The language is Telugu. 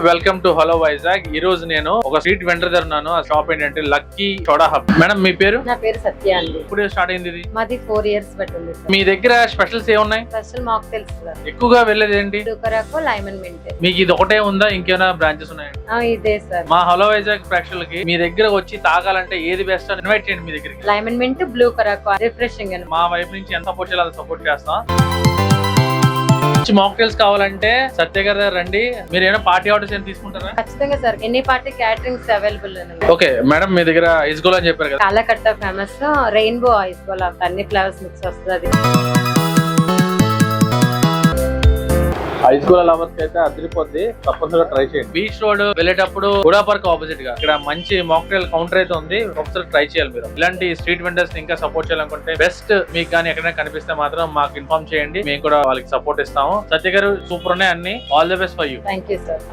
Welcome to hello Vizag. ఈ రోజు నేను ఒక స్ట్రీట్ వెండర్ దగ్గర ఉన్నాను. ఆ షాప్ ఏంటంటే లక్కీ సోడా హబ్. మేడం మీ పేరు? నా పేరు సత్య అండి. ఇప్పుడే స్టార్ట్ అయింది ఇది. మాది 4 years పట్టింది సార్. మీ దగ్గర స్పెషల్స్ ఏమున్నాయి? Special mocktails sir. ఎక్కువగా వెళ్ళేది ఏంటి? డుకరాకో లైమన్ మింట్. మీకు ఇది ఒకటే ఉందా, ఇంకేమైనా బ్రాంచెస్ ఉన్నాయా? ఇదే సార్. మా హలో వైజాగ్ ప్రేక్షకులకి మీ దగ్గర వచ్చి తాగాలంటే ఏది బెస్ట్ అని ఇన్వైట్ చేయండి మీ దగ్గరికి. లైమన్ మింట్, బ్లూ కరాకో రిఫ్రెషింగ్ అని. మా వైపు నుంచి ఎంత సపోర్ట్ చేయాలో సపోర్ట్ చేస్తాం. మాక్టైల్స్ కావాలంటే సత్య గారి దగ్గర రండి. మీరు ఏమైనా పార్టీ ఆర్డర్స్ ఏమైనా తీసుకుంటారా? ఖచ్చితంగా సార్. ఎన్ని party caterings available. Okay madam, మీ దగ్గర ఐస్ గోలా అని చెప్పారు కదా. కాలకట్ట ఫేమస్ రెయిన్బో ఐస్ గోలా, అన్ని ఫ్లేవర్స్ మిక్స్ వస్తుంది. ఐస్ గోలా లవర్స్ అయితే అదిరిపోద్ది, తప్పనిసరిగా ట్రై చేయండి. బీచ్ రోడ్ వెళ్ళేటప్పుడు హుడా పార్క్ ఆపోజిట్ గా ఇక్కడ మంచి మాక్టైల్ కౌంటర్ అయితే ఉంది, ఒకసారి ట్రై చేయాలి మీరు. ఇలాంటి స్ట్రీట్ వెండర్స్ ఇంకా సపోర్ట్ చేయాలనుకుంటే బెస్ట్ మీకు కానీ ఎక్కడైనా కనిపిస్తే మాత్రం మాకు ఇన్ఫార్మ్ చేయండి, మేము కూడా వాళ్ళకి సపోర్ట్ ఇస్తాము. సత్య గారు సూపర్ ఉన్నాయి అన్ని. All the best for you. Thank you sir.